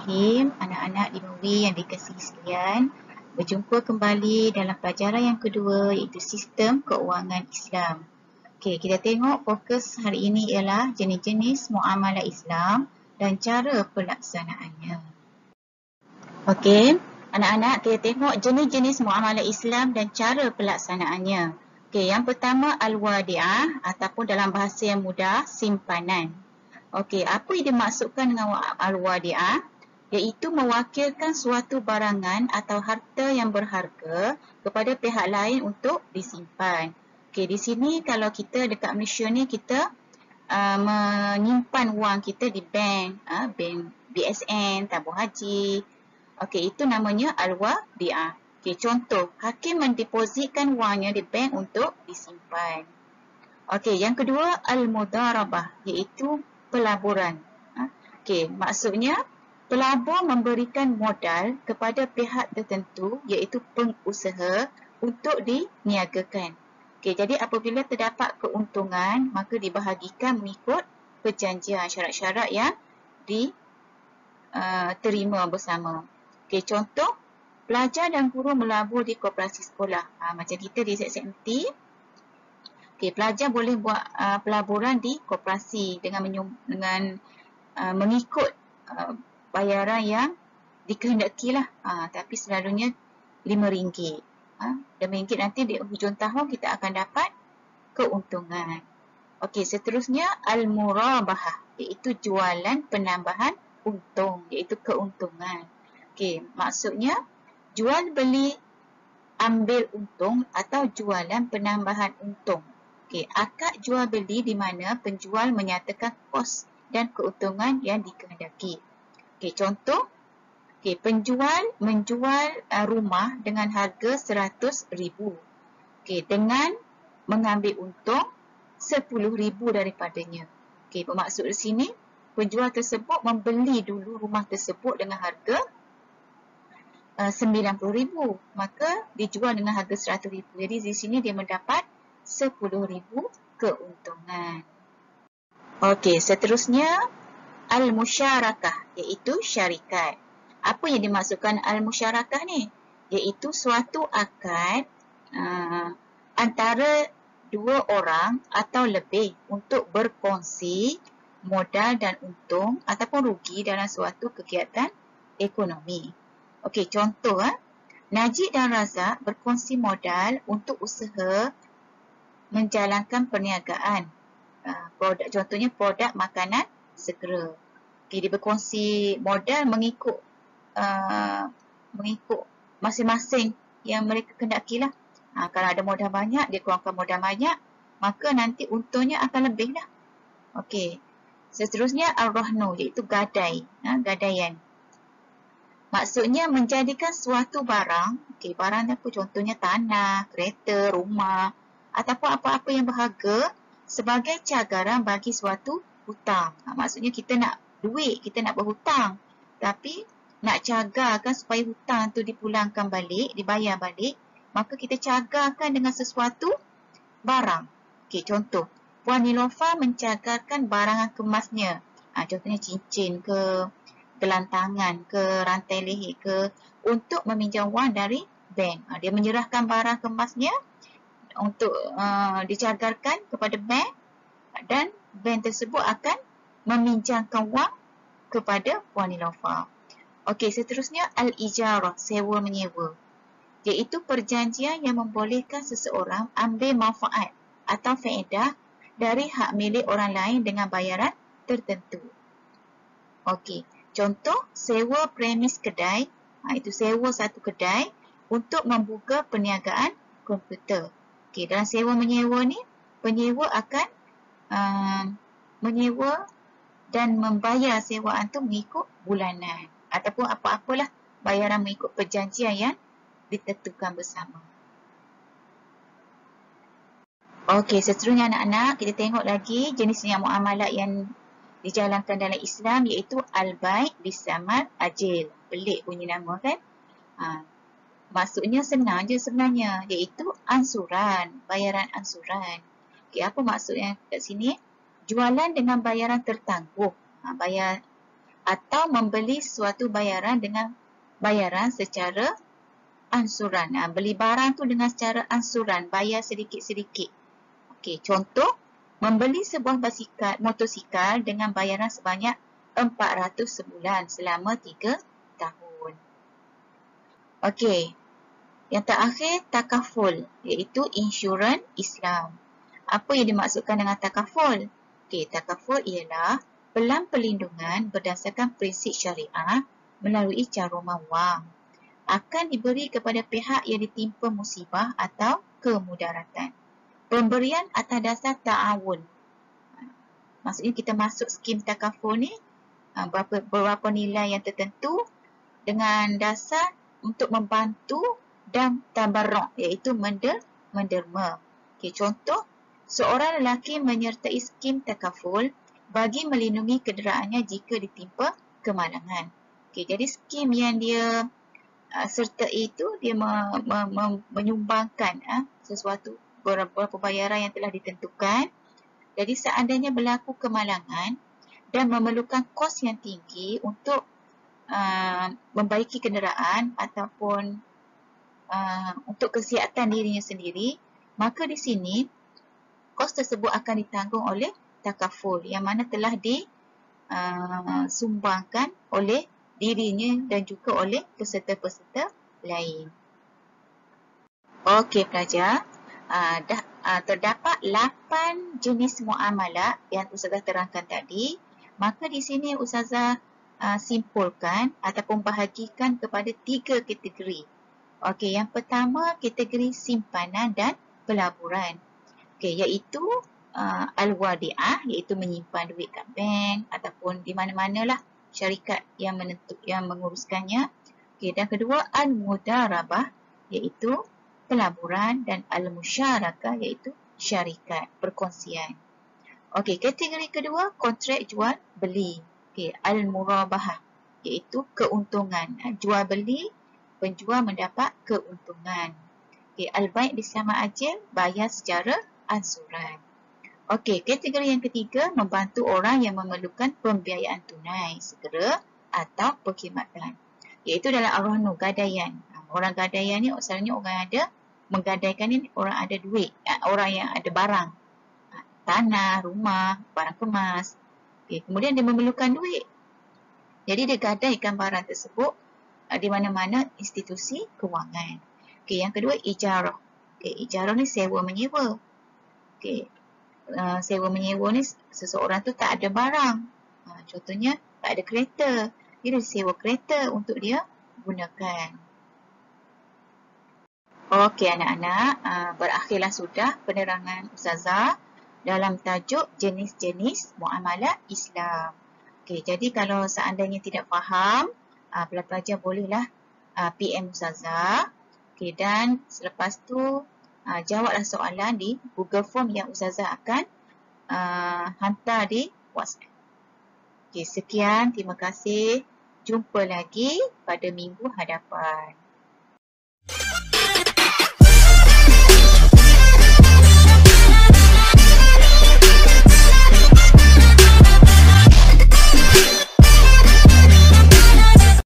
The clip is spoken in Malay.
Bismillahirrahmanirrahim. Anak-anak di Nuri yang dikasihi sekalian, berjumpa kembali dalam pelajaran yang kedua iaitu Sistem Keuangan Islam. Okey, kita tengok fokus hari ini ialah jenis-jenis muamalah Islam dan cara pelaksanaannya. Okey, anak-anak kita tengok jenis-jenis muamalah Islam dan cara pelaksanaannya. Okey, yang pertama al-wadi'ah ataupun dalam bahasa yang mudah, simpanan. Okey, apa yang dimaksudkan dengan al-wadi'ah? Iaitu mewakilkan suatu barangan atau harta yang berharga kepada pihak lain untuk disimpan. Okey, di sini kalau kita dekat Malaysia ni kita menyimpan wang kita di bank, bank BSN, tabung haji. Okey, itu namanya al-wadi'ah. Okey, contoh, hakim mendepositkan wangnya di bank untuk disimpan. Okey, yang kedua al-mudharabah iaitu pelaburan. Okey, maksudnya pelabur memberikan modal kepada pihak tertentu iaitu pengusaha untuk diniagakan. Okey, jadi apabila terdapat keuntungan maka dibahagikan mengikut perjanjian syarat-syarat yang diterima bersama. Okey, contoh pelajar dan guru melabur di koperasi sekolah. Macam kita di SMT. Okey, pelajar boleh buat pelaburan di koperasi dengan mengikut bayaran yang dikehendaki lah. Tapi selalunya RM5. RM5 nanti di hujung tahun kita akan dapat keuntungan. Okey, seterusnya al-murabahah iaitu jualan penambahan untung iaitu keuntungan. Okey, maksudnya jual beli ambil untung atau jualan penambahan untung. Okey, akad jual beli di mana penjual menyatakan kos dan keuntungan yang dikehendaki. Okey, contoh, penjual menjual rumah dengan harga RM100,000. Okey, dengan mengambil untung RM10,000 daripadanya. Okey, bermaksud di sini penjual tersebut membeli dulu rumah tersebut dengan harga RM90,000, maka dijual dengan harga RM100,000. Jadi di sini dia mendapat RM10,000 keuntungan. Okey, seterusnya al-musyarakah iaitu syarikat. Apa yang dimaksudkan al-musyarakah ni? Iaitu suatu akad antara dua orang atau lebih untuk berkongsi modal dan untung ataupun rugi dalam suatu kegiatan ekonomi. Okey, contoh Najib dan Razak berkongsi modal untuk usaha menjalankan perniagaan. Contohnya produk makanan segera. Okay, dia berkongsi modal mengikut masing-masing yang mereka kendaki lah. Kalau ada modal banyak, dia keluarkan modal banyak, maka nanti untungnya akan lebih lah. Okey. Seterusnya al-rahnu iaitu gadai, gadaian. Maksudnya menjadikan suatu barang, barang apa? Contohnya tanah, kereta, rumah ataupun apa-apa yang berharga sebagai cagaran bagi suatu hutang. Maksudnya kita nak duit, kita nak berhutang, tapi nak cagarkan supaya hutang tu dipulangkan balik, dibayar balik, maka kita cagarkan dengan sesuatu barang. Okey, contoh, Puan Nilofa mencagarkan barangan kemasnya. Contohnya cincin ke, gelang tangan ke, rantai leher ke, untuk meminjam wang dari bank. Dia menyerahkan barang kemasnya untuk dicagarkan kepada bank dan bank tersebut akan meminjamkan wang kepada Puan Nilofa. Okey, seterusnya al-ijarah, sewa menyewa. Iaitu perjanjian yang membolehkan seseorang ambil manfaat atau faedah dari hak milik orang lain dengan bayaran tertentu. Okey, contoh sewa premis kedai, itu sewa satu kedai untuk membuka perniagaan komputer. Okey, dalam sewa menyewa ni, penyewa akan menyewa dan membayar sewaan tu mengikut bulanan ataupun apa-apalah bayaran mengikut perjanjian yang ditentukan bersama. Okey, seterusnya anak-anak, kita tengok lagi jenis muamalah yang dijalankan dalam Islam iaitu al-bai' bisaman ajil. Pelik bunyi nama kan? Maksudnya senang je sebenarnya, iaitu ansuran, bayaran ansuran. Okey, apa maksudnya kat sini? Jualan dengan bayaran tertangguh. Bayar atau membeli suatu bayaran dengan bayaran secara ansuran. Beli barang tu dengan secara ansuran, bayar sedikit-sedikit. Okey, contoh, membeli sebuah motosikal dengan bayaran sebanyak 400 sebulan selama 3 tahun. Okey, yang terakhir takaful, iaitu insurans Islam. Apa yang dimaksudkan dengan takaful? Okey, takaful ialah pelan perlindungan berdasarkan prinsip syariah melalui caruman wang akan diberi kepada pihak yang ditimpa musibah atau kemudaratan. Pemberian atas dasar ta'awun. Maksudnya kita masuk skim takaful ni beberapa nilai yang tertentu dengan dasar untuk membantu dan tabarruk, iaitu menderma. Okey, contoh, seorang lelaki menyertai skim takaful bagi melindungi kenderaannya jika ditimpa kemalangan. Okey, jadi skim yang dia sertai itu dia menyumbangkan sesuatu beberapa bayaran yang telah ditentukan. Jadi seandainya berlaku kemalangan dan memerlukan kos yang tinggi untuk membaiki kenderaan ataupun untuk kesihatan dirinya sendiri, maka di sini kos tersebut akan ditanggung oleh takaful yang mana telah disumbangkan oleh dirinya dan juga oleh peserta-peserta lain. Okey pelajar, terdapat 8 jenis muamalah yang Ustazah terangkan tadi. Maka di sini Ustazah simpulkan ataupun bahagikan kepada 3 kategori. Okey, yang pertama kategori simpanan dan pelaburan. Okey, iaitu al-wadi'ah, iaitu menyimpan duit kat bank ataupun di mana-manalah syarikat yang menguruskannya. Okey, dan kedua al-mudarabah, iaitu pelaburan, dan al-musyarakah, iaitu syarikat perkongsian. Okey, kategori kedua kontrak jual beli. Okey, al-murabahah, iaitu keuntungan. Jual beli, penjual mendapat keuntungan. Okey, al-bai' bisama ajil, bayar secara ansuran. Okey, kategori yang ketiga membantu orang yang memerlukan pembiayaan tunai segera atau perkhidmatan, iaitu dalam ar-rahnu, gadaian. Orang gadaian ni asalnya orang ada menggadaikan ni orang ada duit, orang yang ada barang, tanah, rumah, barang kemas. Okey, kemudian dia memerlukan duit, jadi dia gadaikan barang tersebut di mana-mana institusi kewangan. Okey, yang kedua ijarah. Okey, ijarah ni sewa menyewa. Okey, sewa menyewa ni seseorang tu tak ada barang. Contohnya tak ada kereta. Dia sewa kereta untuk dia gunakan. Okey anak-anak, berakhirlah sudah penerangan Ustazah dalam tajuk jenis-jenis muamalah Islam. Okey, jadi kalau seandainya tidak faham, pelajar bolehlah PM Ustazah. Okey, dan selepas tu jawablah soalan di Google Form yang Ustazah akan hantar di WhatsApp. Okey, sekian. Terima kasih. Jumpa lagi pada minggu hadapan.